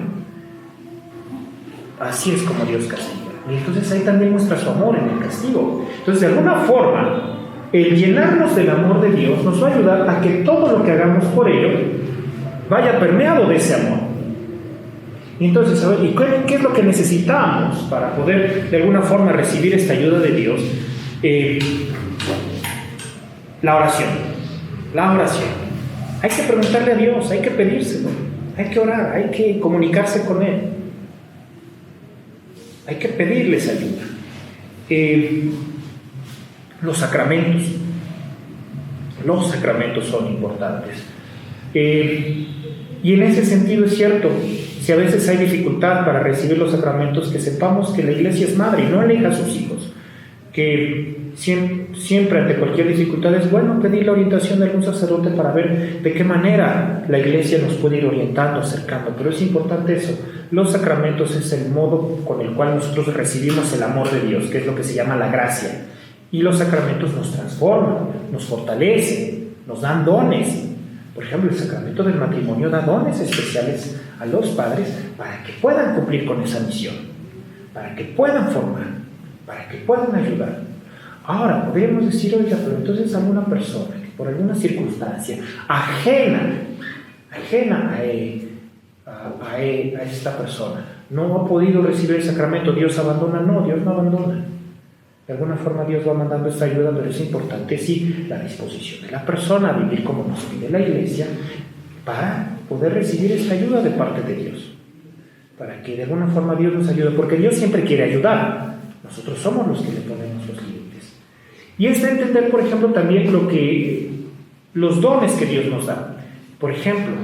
Así es como Dios castiga. Y entonces ahí también muestra su amor en el castigo. Entonces, de alguna forma, el llenarnos del amor de Dios nos va a ayudar a que todo lo que hagamos por ello vaya permeado de ese amor. Y entonces, ¿sabes? ¿Y qué es lo que necesitamos para poder de alguna forma recibir esta ayuda de Dios? La oración. La oración. Hay que preguntarle a Dios, hay que pedírselo, hay que orar, hay que comunicarse con Él. Hay que pedirles ayuda. Los sacramentos son importantes. Y en ese sentido es cierto, si a veces hay dificultad para recibir los sacramentos, que sepamos que la iglesia es madre y no aleja a sus hijos. Que siempre ante cualquier dificultad es bueno pedir la orientación de algún sacerdote para ver de qué manera la iglesia nos puede ir orientando, acercando. Pero es importante eso. Los sacramentos es el modo con el cual nosotros recibimos el amor de Dios, que es lo que se llama la gracia. Y los sacramentos nos transforman, nos fortalecen, nos dan dones. Por ejemplo, el sacramento del matrimonio da dones especiales a los padres para que puedan cumplir con esa misión, para que puedan formar, para que puedan ayudar. Ahora, podríamos decir, oiga, pero entonces alguna persona que por alguna circunstancia ajena a esta persona no ha podido recibir el sacramento, ¿Dios abandona? No, Dios no abandona. De alguna forma Dios va mandando esta ayuda, pero es importante sí la disposición de la persona a vivir como nos pide la iglesia para poder recibir esta ayuda de parte de Dios, para que de alguna forma Dios nos ayude, porque Dios siempre quiere ayudar, nosotros somos los que le ponemos los límites. Y es de entender, por ejemplo, también los dones que Dios nos da. Por ejemplo,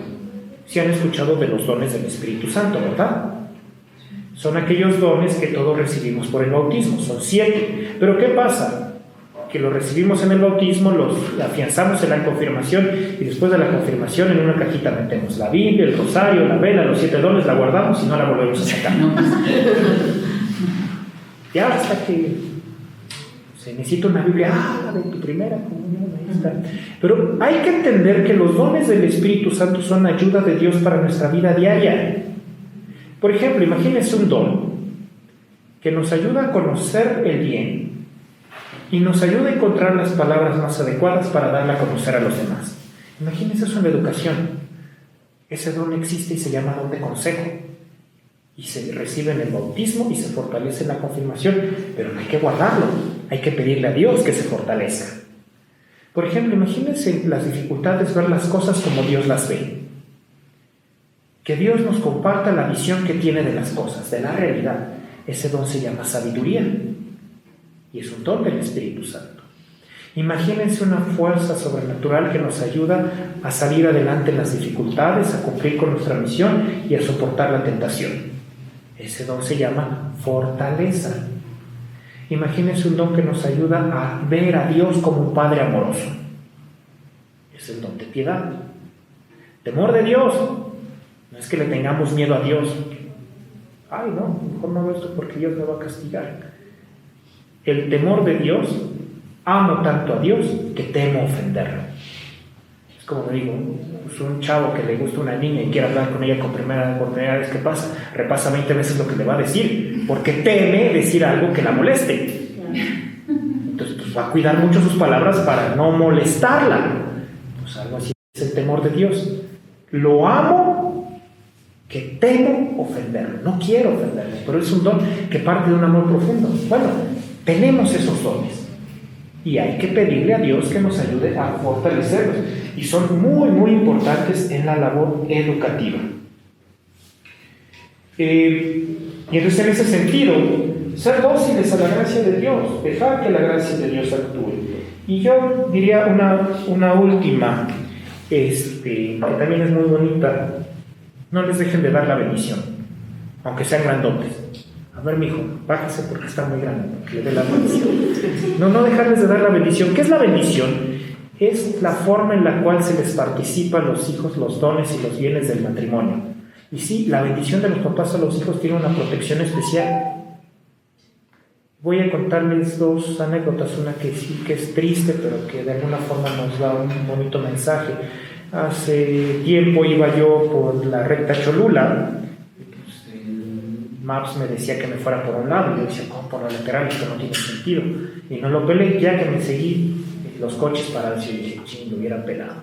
si han escuchado de los dones del Espíritu Santo, ¿verdad? Son aquellos dones que todos recibimos por el bautismo, son 7. Pero ¿qué pasa? Que los recibimos en el bautismo, los afianzamos en la confirmación y después de la confirmación en una cajita metemos la Biblia, el rosario, la vela, los 7 dones, la guardamos y no la volvemos a sacar. Ya hasta que se necesita una Biblia, de tu primera comunión, ahí está. Pero hay que entender que los dones del Espíritu Santo son ayuda de Dios para nuestra vida diaria. Por ejemplo, imagínense un don que nos ayuda a conocer el bien y nos ayuda a encontrar las palabras más adecuadas para darla a conocer a los demás. Imagínense eso en la educación. Ese don existe y se llama don de consejo. Y se recibe en el bautismo y se fortalece en la confirmación, pero no hay que guardarlo, hay que pedirle a Dios que se fortalezca. Por ejemplo, imagínense las dificultades, ver las cosas como Dios las ve. Que Dios nos comparta la visión que tiene de las cosas, de la realidad. Ese don se llama sabiduría y es un don del Espíritu Santo. Imagínense una fuerza sobrenatural que nos ayuda a salir adelante en las dificultades, a cumplir con nuestra misión y a soportar la tentación. Ese don se llama fortaleza. Imagínense un don que nos ayuda a ver a Dios como un Padre amoroso. Es el don de piedad. Temor de Dios. No es que le tengamos miedo a Dios. Ay, no, mejor no hago esto porque Dios me va a castigar. El temor de Dios, amo tanto a Dios que temo ofenderlo. Es como digo, pues un chavo que le gusta una niña y quiere hablar con ella por primera vez, ¿qué pasa? Repasa 20 veces lo que le va a decir, porque teme decir algo que la moleste. Entonces, pues va a cuidar mucho sus palabras para no molestarla. Pues algo así es el temor de Dios. Lo amo que temo ofenderlo. No quiero ofenderlo, pero es un don que parte de un amor profundo. Bueno, tenemos esos dones y hay que pedirle a Dios que nos ayude a fortalecerlos, y son muy, muy importantes en la labor educativa. Y entonces, en ese sentido, ser dóciles a la gracia de Dios, dejar que la gracia de Dios actúe. Y yo diría una última, que también es muy bonita: no les dejen de dar la bendición, aunque sean grandotes. A ver, mijo, bájese porque está muy grande, que le dé la bendición. No dejarles de dar la bendición. ¿Qué es la bendición? Es la forma en la cual se les participa a los hijos los dones y los bienes del matrimonio. Y sí, la bendición de los papás a los hijos tiene una protección especial. Voy a contarles 2 anécdotas, una que sí que es triste, pero que de alguna forma nos da un bonito mensaje. Hace tiempo iba yo por la recta Cholula. Maps me decía que me fuera por un lado y yo decía, ¿cómo por la lateral? Esto no tiene sentido. Y no lo pelé. Ya que me seguí los coches parados y dije, ching, lo hubiera pelado.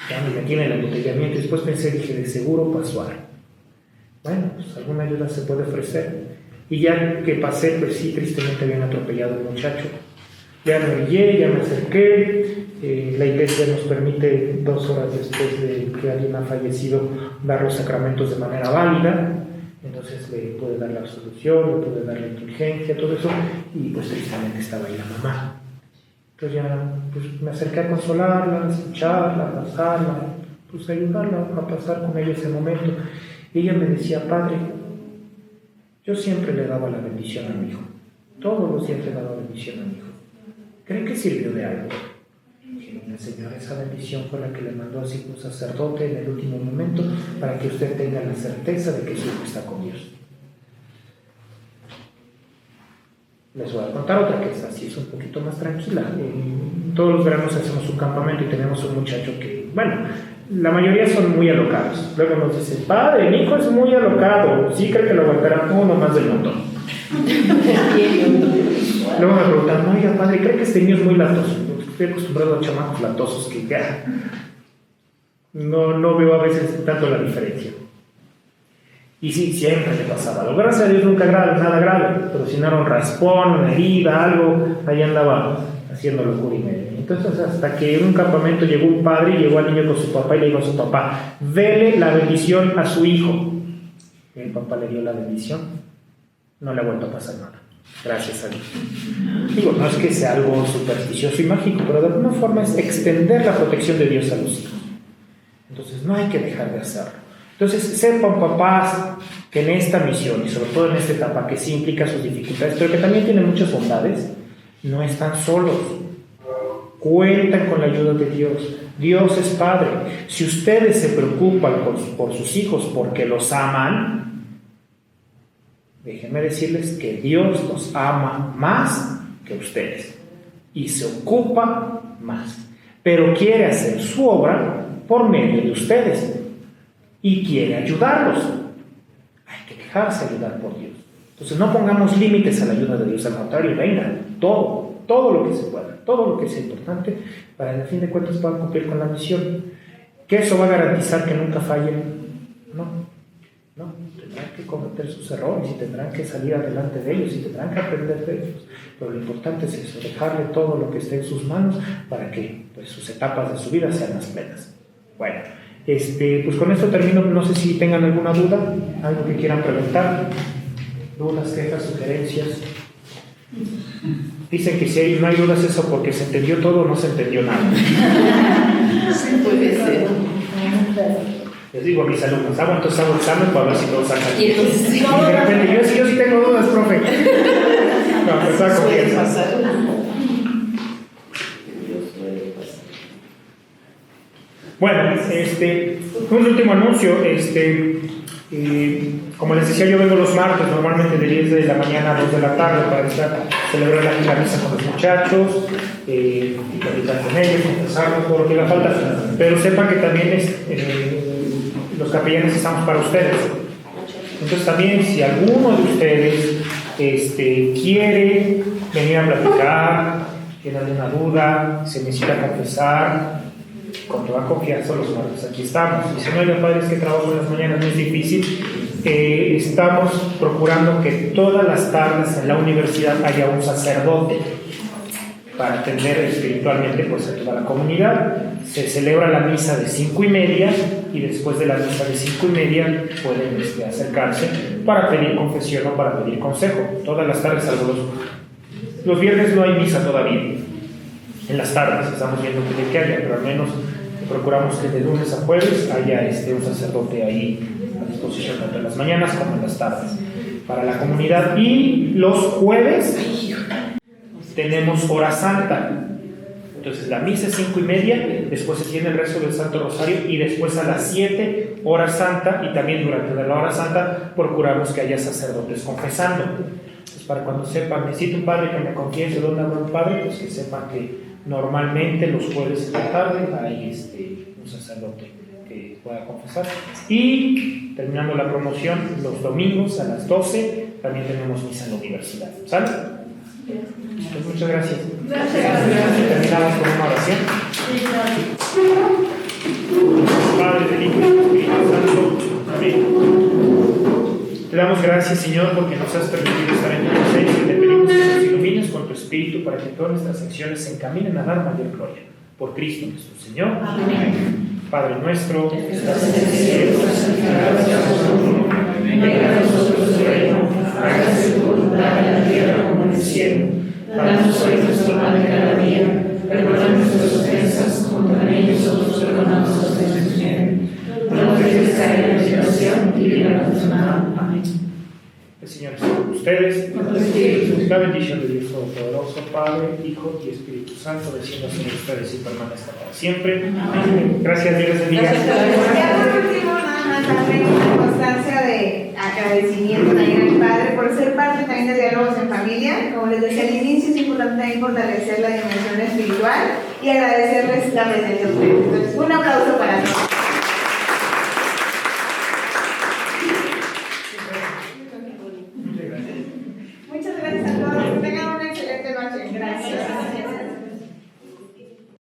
Ya me metí en el embotellamiento y después pensé, dije, de seguro pasó algo. Bueno, pues alguna ayuda se puede ofrecer. Y ya que pasé, pues sí, tristemente habían atropellado a un muchacho. Ya me orillé, ya me acerqué. La iglesia nos permite 2 horas después de que alguien ha fallecido dar los sacramentos de manera válida. Entonces le pude dar la absolución, le pude dar la indulgencia, todo eso, y pues tristemente estaba ahí la mamá. Entonces ya pues, me acerqué a consolarla, a escucharla, a abrazarla, pues ayudarla a pasar con ella ese momento. Y ella me decía, padre, yo siempre le daba la bendición a mi hijo, todos los días le daba bendición a mi hijo. ¿Cree que sirvió de algo? Dije, Señor, esa bendición fue la que le mandó así un sacerdote en el último momento para que usted tenga la certeza de que su hijo está con Dios. Les voy a contar otra que es así, es un poquito más tranquila. Todos los veranos hacemos un campamento y tenemos un muchacho que, bueno, la mayoría son muy alocados. Luego nos dice, padre, mi hijo es muy alocado, sí cree que lo aguantará uno más del montón. Luego me preguntan, oiga padre, ¿cree que este niño es muy latoso? Estoy acostumbrado a chamacos latosos que ya no veo a veces tanto la diferencia. Y sí, siempre le pasaba algo. Gracias a Dios nunca nada grave, pero si no era un raspón, una herida, algo, ahí andaba haciendo locura y media. Entonces, hasta que en un campamento llegó un padre y llegó al niño con su papá y le dijo a su papá, dele la bendición a su hijo. Y el papá le dio la bendición, no le ha vuelto a pasar nada. Gracias a Dios. Digo, no es que sea algo supersticioso y mágico, pero de alguna forma es extender la protección de Dios a los hijos. Entonces no hay que dejar de hacerlo. Entonces sepan, papás, que en esta misión y sobre todo en esta etapa que sí implica sus dificultades, pero que también tiene muchas bondades, no están solos. Cuentan con la ayuda de Dios. Dios es Padre. Si ustedes se preocupan por sus hijos porque los aman, déjenme decirles que Dios los ama más que ustedes y se ocupa más, pero quiere hacer su obra por medio de ustedes y quiere ayudarlos. Hay que dejarse ayudar por Dios. Entonces no pongamos límites a la ayuda de Dios, al contrario, venga, todo lo que se pueda, todo lo que sea importante para que al fin de cuentas puedan cumplir con la misión. ¿Que eso va a garantizar que nunca fallen? No, tendrán que cometer sus errores y tendrán que salir adelante de ellos y tendrán que aprender de ellos, pero lo importante es eso, dejarle todo lo que esté en sus manos para que pues, sus etapas de su vida sean las plenas. Bueno, pues con esto termino. No sé si tengan alguna duda, algo que quieran preguntar, dudas, quejas, sugerencias. Dicen que si no hay dudas eso porque se entendió todo o no se entendió nada. Sí, puede ser. Les digo a mis alumnos, entonces hago examen para ver si todos sacan. Y entonces, Y de repente, yo sí tengo dudas, profe. No, pues está suele confianza. pasar. Bueno, un último anuncio. Como les decía, yo vengo los martes, normalmente de 10 de la mañana a 2 de la tarde para celebrar la misa con los muchachos, y platicar con ellos, conversar todo lo que haga falta. Pero sepan que también los capellanes estamos para ustedes. Entonces también si alguno de ustedes quiere venir a platicar, tiene alguna duda, se necesita confesar, con toda confianza los martes aquí estamos. Y si no hay padres que trabajan en las mañanas, no es difícil. Estamos procurando que todas las tardes en la universidad haya un sacerdote para atender espiritualmente pues, a toda la comunidad. Se celebra la misa de 5:30 y después de la misa de 5:30 pueden acercarse para pedir confesión o para pedir consejo. Todas las tardes, salvo los viernes no hay misa todavía. En las tardes estamos viendo que haya, pero al menos procuramos que de lunes a jueves haya un sacerdote ahí a disposición tanto en las mañanas como en las tardes para la comunidad. Y los jueves tenemos hora santa. Entonces la misa es 5:30, después se tiene el rezo del Santo Rosario y después a las 7 hora santa, y también durante la hora santa procuramos que haya sacerdotes confesando. Pues para cuando sepan, necesito un padre que me confiese dónde habrá un padre, pues que sepan que normalmente los jueves en la tarde hay un sacerdote que pueda confesar. Y terminando la promoción, los domingos a las 12 también tenemos misa en la universidad. ¿Sale? Pues muchas gracias. Terminamos con una oración. Padre, del Hijo y del Espíritu Santo. Amén. Te damos gracias, Señor, porque nos has permitido estar en tu presencia. Te pedimos que nos ilumines con tu Espíritu para que todas nuestras acciones se encaminen a dar mayor gloria. Por Cristo nuestro Señor. Amén. Padre nuestro, que estás en el cielo, santificado sea tu nombre. Venga a nosotros tu reino, hágase tu voluntad en la tierra como en el cielo. Danos hoy nuestro pan de cada día. Perdona nuestras ofensas, como también nosotros perdonamos a los que nos ofenden. No nos dejes caer en la tentación y líbranos del mal. Amén. El Señor esté con ustedes. La bendición de Dios Todopoderoso, Padre, Hijo y Espíritu Santo, descienda sobre ustedes y permanezca para siempre. Amén. Gracias, Dios les bendiga. Ya por último, nada más darle una constancia de agradecimiento también al Padre por ser parte también de Diálogos en Familia. Como les decía al inicio, es importante también fortalecer la dimensión espiritual y agradecerles la presencia de ustedes. Entonces, un aplauso